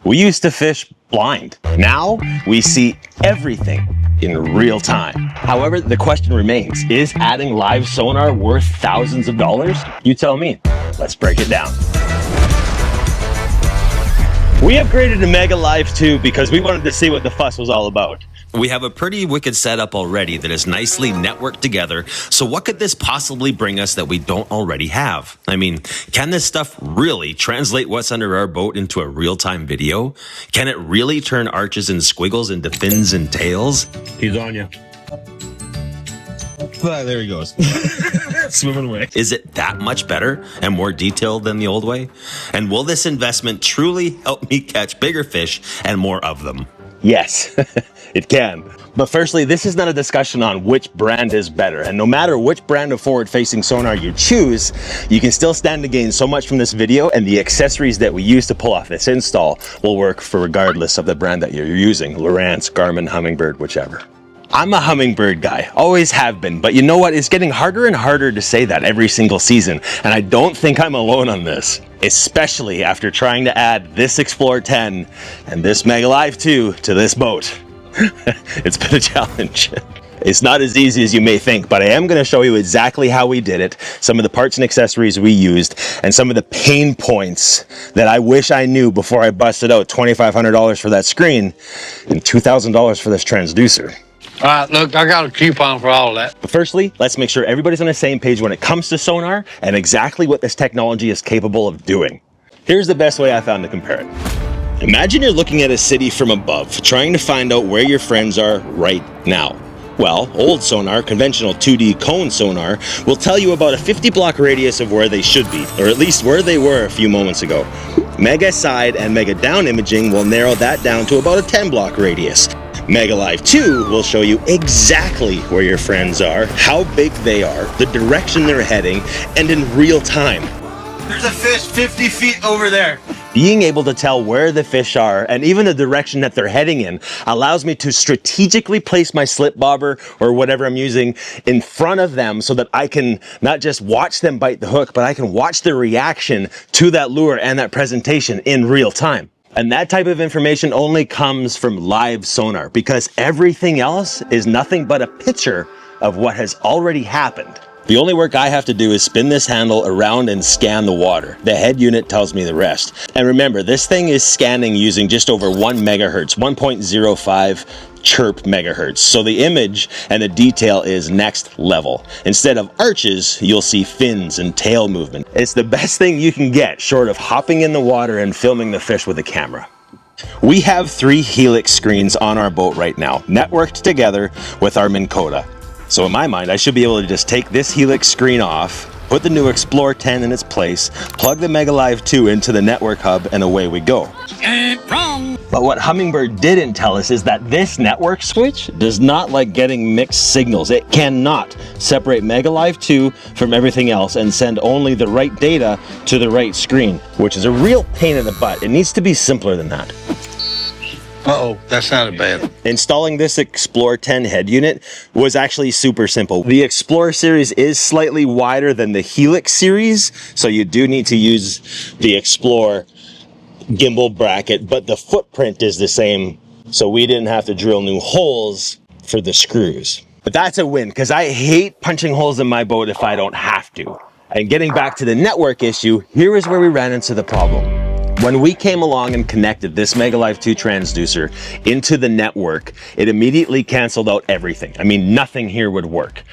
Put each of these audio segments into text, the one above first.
We used to fish blind. Now we see everything in real time. However, the question remains, is adding live sonar worth thousands of dollars? You tell me. Let's break it down. We upgraded to Mega Live 2 because we wanted to see what the fuss was all about. We have a pretty wicked setup already that is nicely networked together, so what could this possibly bring us that we don't already have? I mean, can this stuff really translate what's under our boat into a real-time video? Can it really turn arches and squiggles into fins and tails? He's on you. There he goes. Swimming away. Is it that much better and more detailed than the old way? And will this investment truly help me catch bigger fish and more of them? Yes, it can. But firstly, this is not a discussion on which brand is better. And no matter which brand of forward-facing sonar you choose, you can still stand to gain so much from this video, and the accessories that we use to pull off this install will work for regardless of the brand that you're using. Lowrance, Garmin, Humminbird, whichever. I'm a Humminbird guy, always have been, but you know what? It's getting harder and harder to say that every single season, and I don't think I'm alone on this, especially after trying to add this Xplore 10 and this Mega Live 2 to this boat. It's been a challenge. It's not as easy as you may think, but I am going to show you exactly how we did it, some of the parts and accessories we used, and some of the pain points that I wish I knew before I busted out $2,500 for that screen and $2,000 for this transducer. All right, look, I got a coupon for all of that. But firstly, let's make sure everybody's on the same page when it comes to sonar and exactly what this technology is capable of doing. Here's the best way I found to compare it. Imagine you're looking at a city from above, trying to find out where your friends are right now. Well, old sonar, conventional 2D cone sonar, will tell you about a 50 block radius of where they should be, or at least where they were a few moments ago. Mega side and mega down imaging will narrow that down to about a 10 block radius. Mega Live 2 will show you exactly where your friends are, how big they are, the direction they're heading, and in real time. There's a fish 50 feet over there. Being able to tell where the fish are and even the direction that they're heading in allows me to strategically place my slip bobber or whatever I'm using in front of them so that I can not just watch them bite the hook, but I can watch their reaction to that lure and that presentation in real time. And that type of information only comes from live sonar because everything else is nothing but a picture of what has already happened. The only work I have to do is spin this handle around and scan the water. The head unit tells me the rest. And remember, this thing is scanning using just over 1 megahertz, 1.05 chirp megahertz. So the image and the detail is next level. Instead of arches, you'll see fins and tail movement. It's the best thing you can get short of hopping in the water and filming the fish with a camera. We have 3 Helix screens on our boat right now, networked together with our Minn Kota. So in my mind, I should be able to just take this Helix screen off, put the new Xplore 10 in its place, plug the Mega Live 2 into the network hub, and away we go. Wrong. But what Humminbird didn't tell us is that this network switch does not like getting mixed signals. It cannot separate Mega Live 2 from everything else and send only the right data to the right screen, which is a real pain in the butt. It needs to be simpler than that. Uh-oh, that sounded bad. Installing this Xplore 10 head unit was actually super simple. The Xplore series is slightly wider than the Helix series, so you do need to use the Xplore gimbal bracket, but the footprint is the same, so we didn't have to drill new holes for the screws. But that's a win, because I hate punching holes in my boat if I don't have to. And getting back to the network issue, here is where we ran into the problem. When we came along and connected this Mega Live 2 transducer into the network, it immediately canceled out everything. I mean, nothing here would work.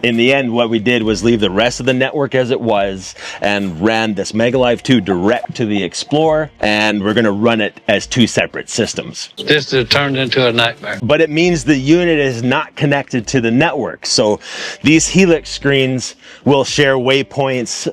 In the end, what we did was leave the rest of the network as it was and ran this Mega Live 2 direct to the Xplore, and we're gonna run it as 2 separate systems. This has turned into a nightmare. But it means the unit is not connected to the network. So these Helix screens will share waypoints,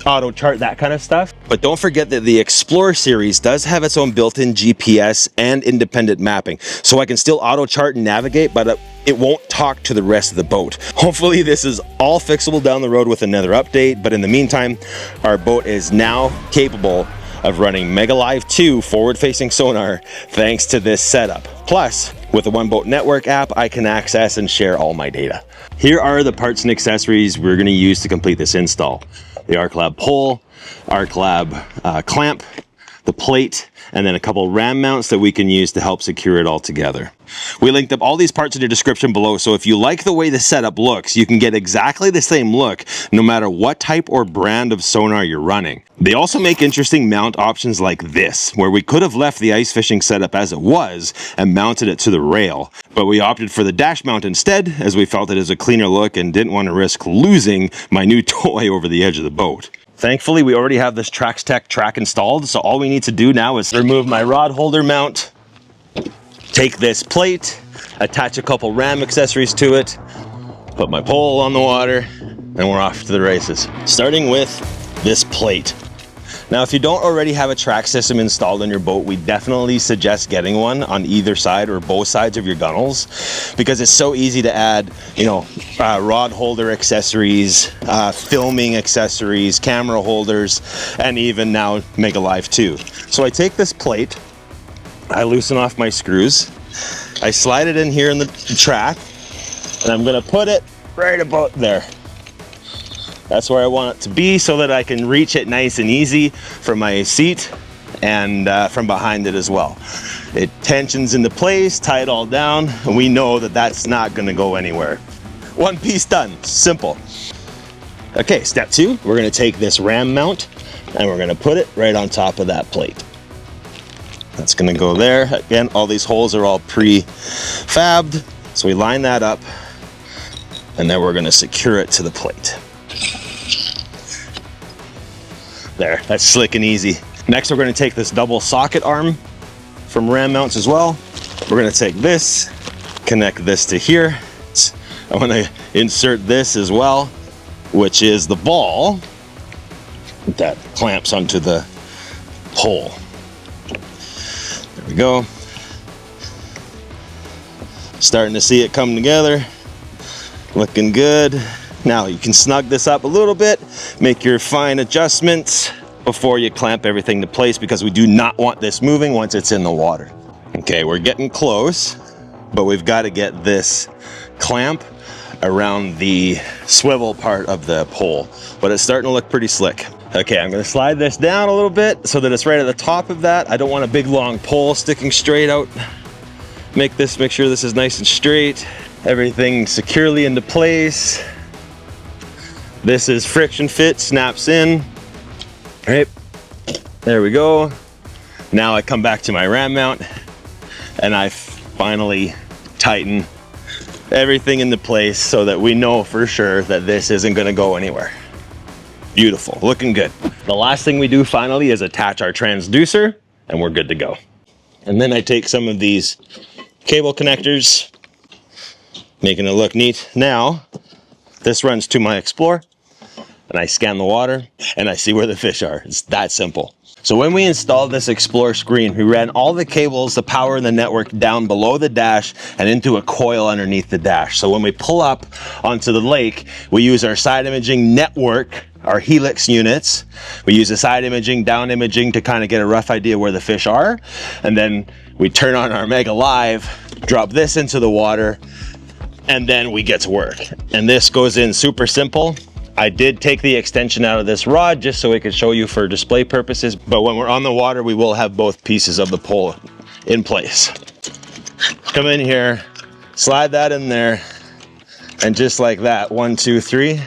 auto chart, that kind of stuff. But don't forget that the Xplore series does have its own built-in GPS and independent mapping. So I can still auto chart and navigate, but it won't talk to the rest of the boat. Hopefully this is all fixable down the road with another update, but in the meantime, our boat is now capable of running Mega Live 2 forward-facing sonar thanks to this setup. Plus, with the One Boat Network app, I can access and share all my data. Here are the parts and accessories we're going to use to complete this install. The ArcLab pole, ArcLab clamp, the plate, and then a couple ram mounts that we can use to help secure it all together. We linked up all these parts in the description below, so if you like the way the setup looks, you can get exactly the same look no matter what type or brand of sonar you're running. They also make interesting mount options like this, where we could have left the ice fishing setup as it was and mounted it to the rail, but we opted for the dash mount instead, as we felt it is a cleaner look and didn't want to risk losing my new toy over the edge of the boat. Thankfully, we already have this Traxtech track installed, so all we need to do now is remove my rod holder mount, take this plate, attach a couple ram accessories to it, put my pole on the water, and we're off to the races. Starting with this plate. Now, if you don't already have a track system installed on your boat, we definitely suggest getting one on either side or both sides of your gunnels, because it's so easy to add, rod holder accessories, filming accessories, camera holders, and even now Mega Live 2. So I take this plate, I loosen off my screws, I slide it in here in the track, and I'm gonna put it right about there. That's where I want it to be so that I can reach it nice and easy from my seat and from behind it as well. It tensions into place, tie it all down, and we know that that's not gonna go anywhere. One piece done, simple. Okay, step 2, we're gonna take this ram mount and we're gonna put it right on top of that plate. That's gonna go there. Again, all these holes are all pre-fabbed, so we line that up and then we're gonna secure it to the plate. There, that's slick and easy. Next, we're gonna take this double socket arm from ram mounts as well. We're gonna take this, connect this to here. I wanna insert this as well, which is the ball that clamps onto the pole. There we go. Starting to see it come together. Looking good. Now you can snug this up a little bit, make your fine adjustments before you clamp everything to place, because we do not want this moving once it's in the water. Okay, we're getting close, but we've got to get this clamp around the swivel part of the pole, but it's starting to look pretty slick. Okay, I'm gonna slide this down a little bit so that it's right at the top of that. I don't want a big long pole sticking straight out. Make sure this is nice and straight. Everything securely into place. This is friction fit, snaps in. Right, there we go. Now I come back to my ram mount and I finally tighten everything into place so that we know for sure that this isn't gonna go anywhere. Beautiful, looking good. The last thing we do finally is attach our transducer and we're good to go. And then I take some of these cable connectors, making it look neat. Now, this runs to my Xplore, and I scan the water, and I see where the fish are. It's that simple. So when we installed this Xplore screen, we ran all the cables, the power and the network down below the dash and into a coil underneath the dash. So when we pull up onto the lake, we use our side imaging network, our Helix units. We use the side imaging, down imaging to kind of get a rough idea where the fish are. And then we turn on our Mega Live, drop this into the water, and then we get to work. And this goes in super simple. I did take the extension out of this rod just so we could show you for display purposes, but when we're on the water, we will have both pieces of the pole in place. Come in here, slide that in there, and just like that, 1, 2, 3,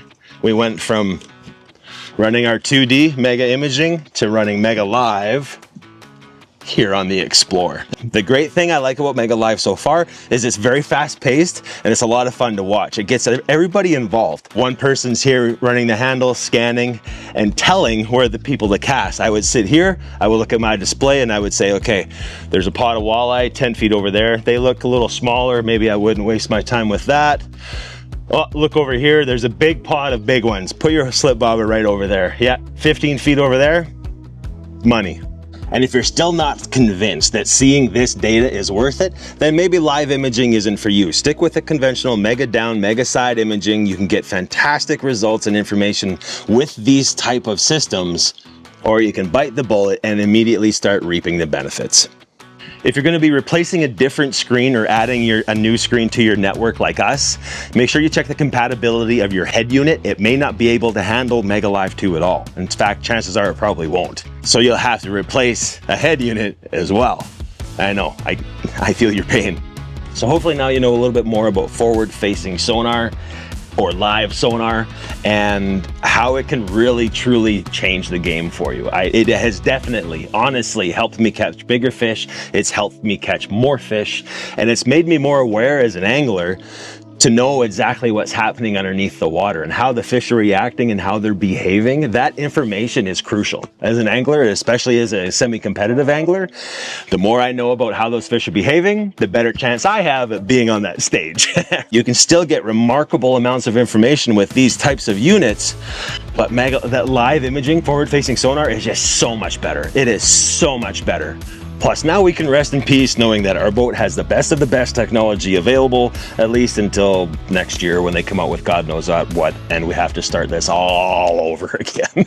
we went from running our 2D Mega Imaging to running Mega Live here on the Xplore. The great thing I like about Mega Live so far is it's very fast paced and it's a lot of fun to watch. It gets everybody involved. One person's here running the handle, scanning, and telling where the people to cast. I would sit here, I would look at my display and I would say, okay, there's a pot of walleye 10 feet over there. They look a little smaller, maybe I wouldn't waste my time with that. Oh, look over here, there's a big pot of big ones. Put your slip bobber right over there. Yeah, 15 feet over there, money. And if you're still not convinced that seeing this data is worth it, then maybe live imaging isn't for you. Stick with the conventional mega down, mega side imaging. You can get fantastic results and information with these type of systems, or you can bite the bullet and immediately start reaping the benefits. If you're going to be replacing a different screen or adding a new screen to your network like us, make sure you check the compatibility of your head unit. It may not be able to handle Mega Live 2 at all. In fact, chances are it probably won't. So you'll have to replace a head unit as well. I know, I feel your pain. So hopefully now you know a little bit more about forward-facing sonar or live sonar and how it can really truly change the game for you. It has definitely, honestly helped me catch bigger fish. It's helped me catch more fish, and it's made me more aware as an angler to know exactly what's happening underneath the water and how the fish are reacting and how they're behaving. That information is crucial. As an angler, especially as a semi-competitive angler, the more I know about how those fish are behaving, the better chance I have at being on that stage. You can still get remarkable amounts of information with these types of units, but that live imaging forward-facing sonar is just so much better. It is so much better. Plus, now we can rest in peace knowing that our boat has the best of the best technology available, at least until next year when they come out with God knows what, and we have to start this all over again.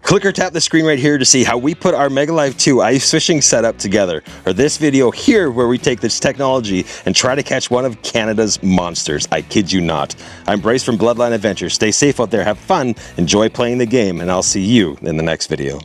Click or tap the screen right here to see how we put our Mega Live 2 ice fishing setup together, or this video here where we take this technology and try to catch one of Canada's monsters. I kid you not. I'm Bryce from Bloodline Adventures. Stay safe out there, have fun, enjoy playing the game, and I'll see you in the next video.